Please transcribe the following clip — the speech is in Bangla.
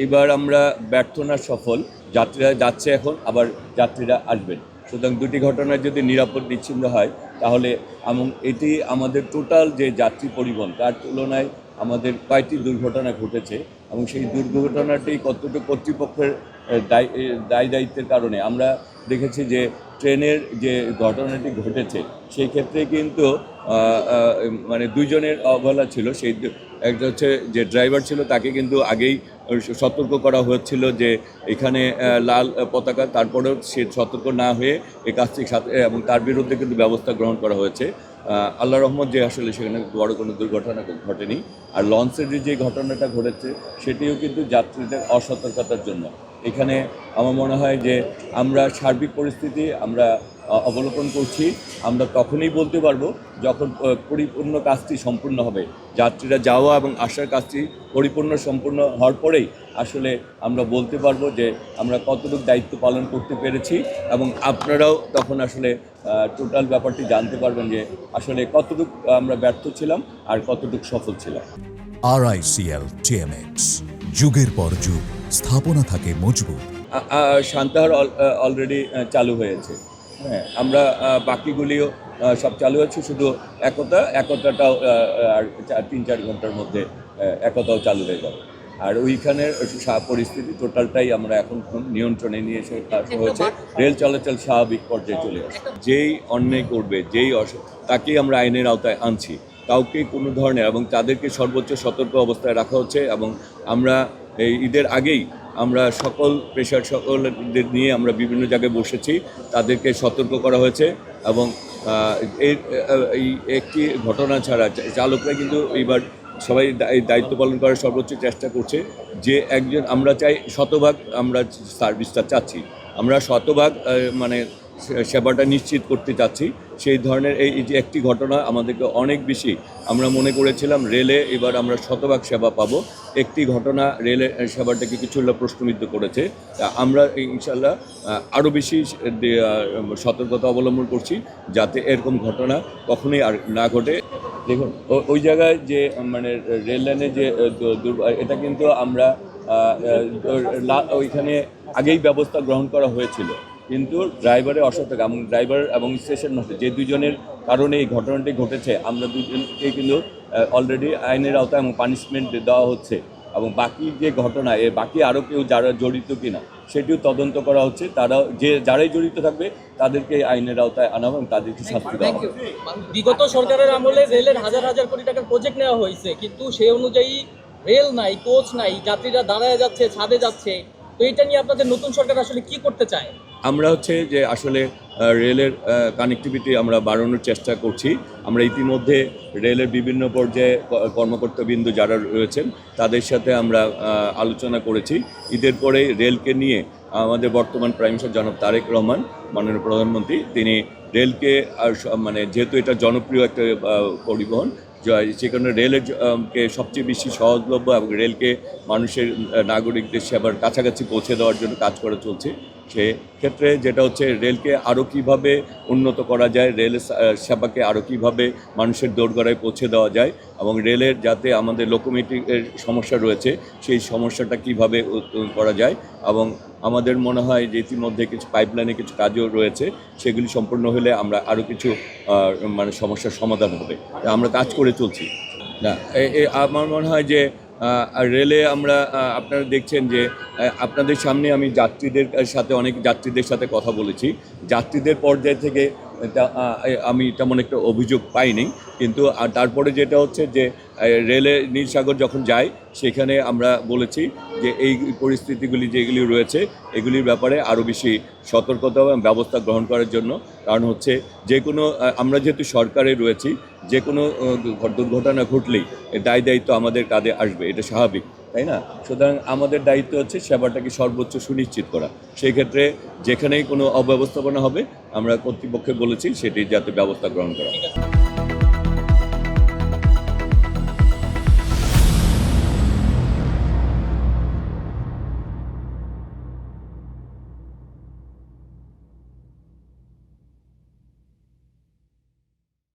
এবার আমরা ব্যর্থ না সফল। যাত্রীরা যাচ্ছে এখন, আবার যাত্রীরা আসবেন। সুতরাং দুটি ঘটনায় যদি নিরাপদ নিশ্চিন্ত হয় তাহলে এবং এটি আমাদের টোটাল যে যাত্রী পরিবহন তার তুলনায় আমাদের কয়েকটি দুর্ঘটনা ঘটেছে এবং সেই দুর্ঘটনাটি কতটুকু কর্তৃপক্ষের দায় দায়িত্বের কারণে আমরা দেখেছি যে ট্রেনের যে ঘটনাটি ঘটেছে সেই ক্ষেত্রে কিন্তু মানে দুইজনের অবহেলা ছিল। সেই একটা হচ্ছে যে ড্রাইভার ছিল তাকে কিন্তু আগেই সতর্ক করা হয়েছিল যে এখানে লাল পতাকা, তারপরেও সে সতর্ক না হয়ে এই কাজটির সাথে এবং তার বিরুদ্ধে কিন্তু ব্যবস্থা গ্রহণ করা হয়েছে। আল্লাহ রহমত যে আসলে সেখানে বড় কোনো দুর্ঘটনা ঘটেনি। আর লঞ্চের যে ঘটনাটা ঘটেছে সেটিও কিন্তু যাত্রীদের অসতর্কতার জন্য। এখানে আমার মনে হয় যে আমরা সার্বিক পরিস্থিতি আমরা অবলোকন করছি। আমরা তখনই বলতে পারবো যখন পরিপূর্ণ কাজটি সম্পূর্ণ হবে। যাত্রীরা যাওয়া এবং আসার কাজটি সম্পূর্ণ হওয়ার পরেই আসলে আমরা বলতে পারবো যে আমরা কতটুকু দায়িত্ব পালন করতে পেরেছি এবং আপনারাও তখন আসলে টোটাল ব্যাপারটি জানতে পারবেন যে আসলে কতটুকু আমরা ব্যর্থ ছিলাম আর কতটুকু সফল ছিলাম। RICL TMX, যুগের পর যুগ স্থাপনা থাকে মজবুত। সান্তাহার অলরেডি চালু হয়েছে। হ্যাঁ, আমরা বাকিগুলিও সব চালু হচ্ছে, শুধু একতাটাও আর 3-4 ঘন্টার মধ্যে একতাও চালু হয়ে যাবে। আর ওইখানের পরিস্থিতি টোটালটাই আমরা এখন নিয়ন্ত্রণে নিয়ে এসে হয়েছে। রেল চলাচল স্বাভাবিক পর্যায়ে চলে আসে। যেই অন্যায় করবে, তাকেই আমরা আইনের আওতায় আনছি। কাউকে কোনো ধরনের এবং তাদেরকে সর্বোচ্চ সতর্ক অবস্থায় রাখা হচ্ছে এবং আমরা এই ঈদের আগেই আমরা সকলদের নিয়ে আমরা বিভিন্ন জায়গায় বসেছি, তাদেরকে সতর্ক করা হয়েছে এবং এই একটি ঘটনা ছাড়া চালকরা কিন্তু এইবার সবাই দায়িত্ব পালন করার সর্বোচ্চ চেষ্টা করছে। যে একজন আমরা চাই শতভাগ আমরা সার্ভিসটা চাচ্ছি, আমরা শতভাগ মানে সেবাটা নিশ্চিত করতে চাচ্ছি। সেই ধরনের এই যে একটি ঘটনা আমাদেরকে অনেক বেশি আমরা মনে করেছিলাম রেলে এবার আমরা শতভাগ সেবা পাবো। একটি ঘটনা রেলের সেবাটাকে কিছুটা প্রশ্নবিদ্ধ করেছে। আমরা ইনশাল্লাহ আরও বেশি সতর্কতা অবলম্বন করছি যাতে এরকম ঘটনা কখনোই আর না ঘটে। দেখুন ওই জায়গায় যে মানে রেল লাইনে যে এটা কিন্তু আমরা ওইখানে আগেই ব্যবস্থা গ্রহণ করা হয়েছিল, কিন্তু ড্রাইভারের অসতর্ক এবং ড্রাইভার এবং স্টেশন মাস্টার যে দুজনের কারণে এই ঘটনাটি ঘটেছে আমরা দুজনকে কিন্তু অলরেডি আইনের আওতায় এবং পানিশমেন্ট দেওয়া হচ্ছে এবং বাকি যে ঘটনা বাকি আরও কেউ যারা জড়িত কিনা সেটিও তদন্ত করা হচ্ছে। তারাও যারাই জড়িত থাকবে তাদেরকে আইনের আওতায় আনা এবং তাদেরকে শাস্তি দেওয়া হবে। বিগত সরকারের আমলে রেলের হাজার হাজার কোটি টাকার প্রজেক্ট নেওয়া হয়েছে, কিন্তু সেই অনুযায়ী রেল নাই, কোচ নাই, যাত্রীরা দাঁড়ায় যাচ্ছে, ছাদে যাচ্ছে। তো এটা নিয়ে আপনাদের নতুন সরকার আসলে কি করতে চায়? আমরা হচ্ছে যে আসলে রেলের কানেক্টিভিটি আমরা বাড়ানোর চেষ্টা করছি। আমরা ইতিমধ্যে রেলের বিভিন্ন পর্যায়ে কর্মকর্তাবৃন্দ যারা রয়েছেন তাদের সাথে আমরা আলোচনা করেছি। ঈদের পরে রেলকে নিয়ে আমাদের বর্তমান প্রাইম মিনিস্টার জনাব তারেক রহমান মাননীয় প্রধানমন্ত্রী তিনি রেলকে মানে যেহেতু এটা জনপ্রিয় একটা পরিবহন, সে কারণে রেলের কে সবচেয়ে বেশি সহজলভ্য এবং রেলকে মানুষের নাগরিকদের সেবার কাছাকাছি পৌঁছে দেওয়ার জন্য কাজ করা চলছে। সেক্ষেত্রে যেটা হচ্ছে রেলকে আরও কীভাবে উন্নত করা যায়, রেলের সেবাকে আরও কীভাবে মানুষের দোরগোড়ায় পৌঁছে দেওয়া যায় এবং রেলের যাতে আমাদের লোকোমোটিভের সমস্যা রয়েছে সেই সমস্যাটা কীভাবে করা যায় এবং আমাদের মনে হয় যে ইতিমধ্যে কিছু পাইপলাইনে কিছু কাজও রয়েছে, সেগুলি সম্পূর্ণ হলে আমরা আরও কিছু মানে সমস্যার সমাধান হবে। আমরা কাজ করে চলছি। না আমার মনে হয় যে রেলে আমরা আপনারা দেখছেন যে আপনাদের সামনে আমি অনেক যাত্রীদের সাথে কথা বলেছি। যাত্রীদের পর্যায় থেকে আমি তেমন একটা অভিযোগ পাইনি, কিন্তু তারপরে যেটা হচ্ছে যে রেলে নীলসাগর যখন যায় সেখানে আমরা বলেছি যে এই পরিস্থিতিগুলি যেগুলি রয়েছে এগুলির ব্যাপারে আরও বেশি সতর্কতা এবং ব্যবস্থা গ্রহণ করার জন্য। কারণ হচ্ছে যে কোনো আমরা যেহেতু সরকারে রয়েছি, যে কোনো দুর্ঘটনা ঘটলেই দায়িত্ব আমাদের কাঁধে আসবে, এটা স্বাভাবিক, তাই না? সুতরাং আমাদের দায়িত্ব হচ্ছে সেবাটাকে সর্বোচ্চ সুনিশ্চিত করা। সেই ক্ষেত্রে যেখানেই কোনো অব্যবস্থাপনা হবে আমরা কর্তৃপক্ষকে বলেছি সেটি যাতে ব্যবস্থা গ্রহণ করা।